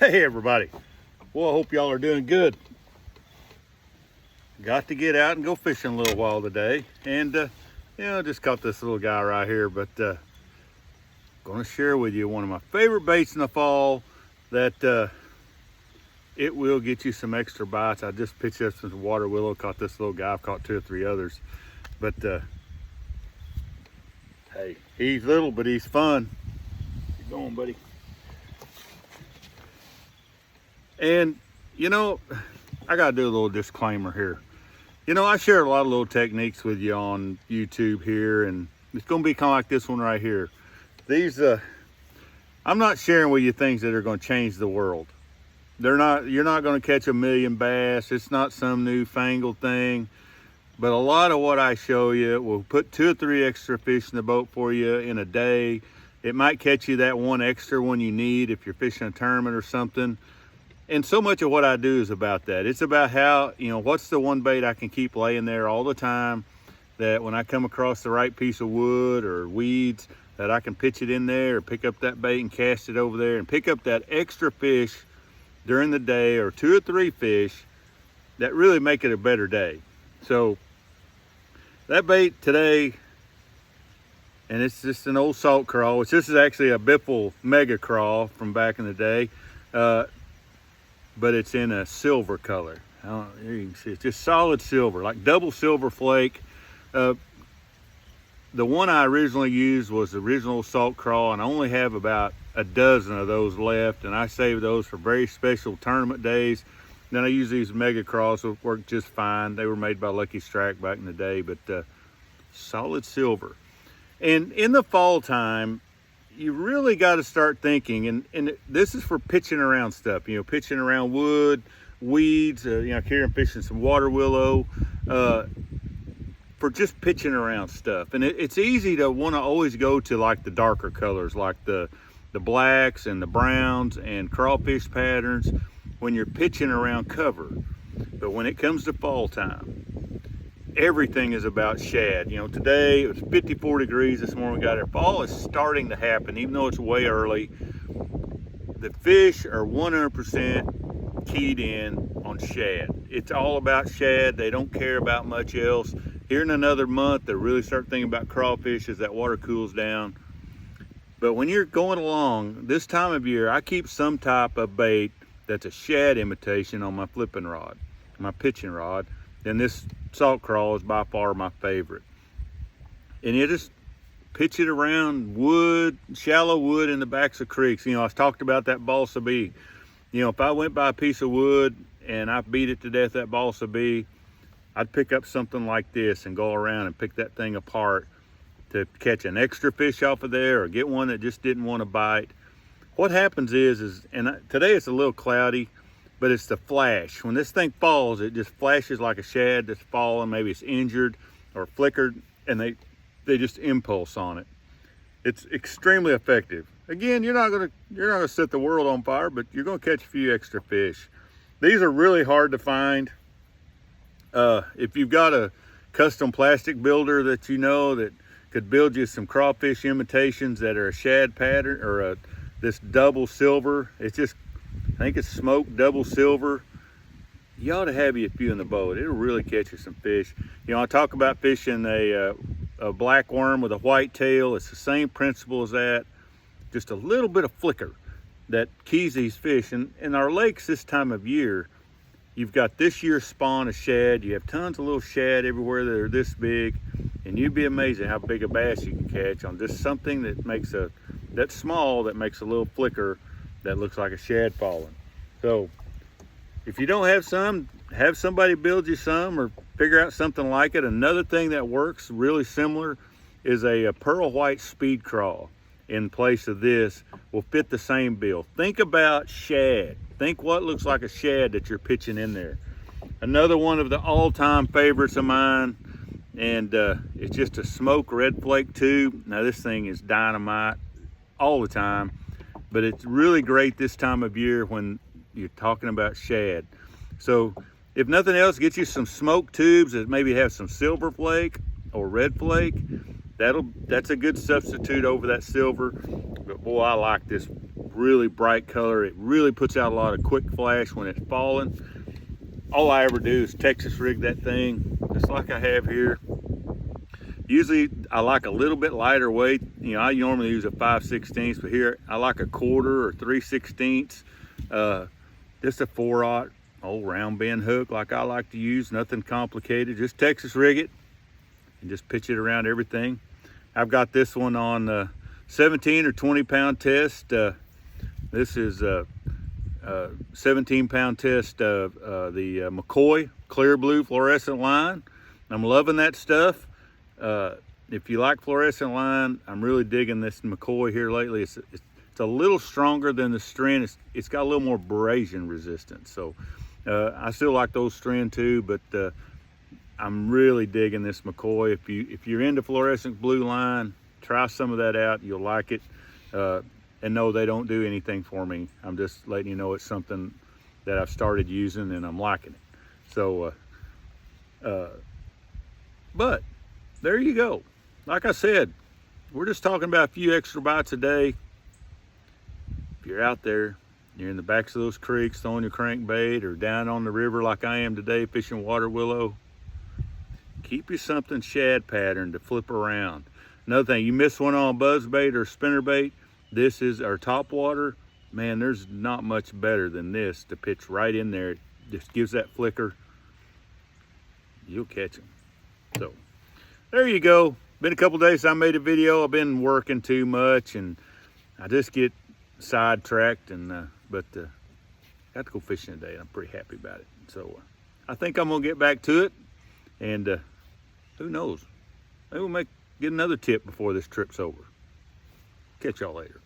Hey everybody. Well, I hope y'all are doing good. Got to get out and go fishing a little while today. And just caught this little guy right here, but gonna share with you one of my favorite baits in the fall that it will get you some extra bites. I just pitched up some water willow, caught this little guy. I've caught 2 or 3 others. But hey, he's little, but he's fun. Keep going, buddy. And I gotta do a little disclaimer here. I share a lot of little techniques with you on YouTube here, and it's gonna be kind of like this one right here. These I'm not sharing with you things that are gonna change the world. You're not gonna catch 1,000,000 bass. It's not some newfangled thing. But a lot of what I show you will put 2 or 3 extra fish in the boat for you in a day. It might catch you that one extra one you need if you're fishing a tournament or something. And so much of what I do is about that. It's about how, what's the one bait I can keep laying there all the time, that when I come across the right piece of wood or weeds, that I can pitch it in there or pick up that bait and cast it over there and pick up that extra fish during the day, or 2 or 3 fish that really make it a better day. So that bait today, and it's just an old salt craw, which this is actually a Biffle mega craw from back in the day. But it's in a silver color. Here you can see it's just solid silver, like double silver flake. The one I originally used was the original salt craw, and I only have about a dozen of those left, and I save those for very special tournament days. Then I use these mega craws, which work just fine. They were made by Lucky Strike back in the day, but solid silver. And in the fall time, you really got to start thinking, and this is for pitching around stuff, pitching around wood, weeds, here I'm fishing some water willow, for just pitching around stuff. And it's easy to want to always go to like the darker colors, like the blacks and the browns and crawfish patterns when you're pitching around cover. But when it comes to fall time, everything is about shad. Today it was 54 degrees this morning. We got here. Fall is starting to happen, even though it's way early. The fish are 100% keyed in on shad. It's all about shad. They don't care about much else. Here in another month, they'll really start thinking about crawfish as that water cools down. But when you're going along this time of year, I keep some type of bait that's a shad imitation on my flipping rod, my pitching rod. And this salt craw is by far my favorite. And you just pitch it around wood, shallow wood in the backs of creeks. I talked about that balsa bee. If I went by a piece of wood and I beat it to death, that balsa bee, I'd pick up something like this and go around and pick that thing apart to catch an extra fish off of there, or get one that just didn't want to bite. What happens is today it's a little cloudy, but it's the flash. When this thing falls, it just flashes like a shad that's fallen. Maybe it's injured or flickered, and they just impulse on it. It's extremely effective. Again, you're not gonna set the world on fire, but you're gonna catch a few extra fish. These are really hard to find. If you've got a custom plastic builder that that could build you some crawfish imitations that are a shad pattern, or this double silver, it's just, I think it's smoked double silver, you ought to have you a few in the boat. It'll really catch you some fish. I talk about fishing a black worm with a white tail. It's the same principle as that, just a little bit of flicker that keys these fish. And in our lakes this time of year, you've got this year's spawn of shad. You have tons of little shad everywhere that are this big, and you'd be amazed at how big a bass you can catch on just something that's small, that makes a little flicker that looks like a shad falling. So if you don't have some, have somebody build you some, or figure out something like it. Another thing that works really similar is a pearl white speed craw in place of this will fit the same bill. Think about shad. Think what looks like a shad that you're pitching in there. Another one of the all-time favorites of mine, and it's just a smoke red flake tube. Now this thing is dynamite all the time, but it's really great this time of year when you're talking about shad. So if nothing else, get you some smoke tubes that maybe have some silver flake or red flake. That's a good substitute over that silver. But boy, I like this really bright color. It really puts out a lot of quick flash when it's falling. All I ever do is Texas rig that thing, just like I have here. Usually I like a little bit lighter weight. You know, I normally use a 5/16, but here I like a 1/4 or 3/16. Just a 4/0 old round bend hook like I like to use, nothing complicated. Just Texas rig it and just pitch it around everything. I've got this one on 17 or 20 pound test. This is 17 pound test of the McCoy clear blue fluorescent line. I'm loving that stuff. If you like fluorescent line, I'm really digging this McCoy here lately. It's a little stronger than the Stren. It's got a little more abrasion resistance. So I still like those Stren too, but I'm really digging this McCoy. If you're into fluorescent blue line, try some of that out. You'll like it. And no, they don't do anything for me. I'm just letting you know it's something that I've started using and I'm liking it. So, but there you go. Like I said, we're just talking about a few extra bites a day. If you're out there, you're in the backs of those creeks throwing your crankbait, or down on the river like I am today fishing water willow, keep you something shad pattern to flip around. Another thing, you miss one on buzzbait or spinnerbait, this is our top water. Man, there's not much better than this to pitch right in there. It just gives that flicker. You'll catch them. So there you go. Been a couple days since I made a video. I've been working too much and I just get sidetracked, and but got to go fishing today and I'm pretty happy about it. So I think I'm gonna get back to it, and who knows, maybe we'll get another tip before this trip's over. Catch y'all later.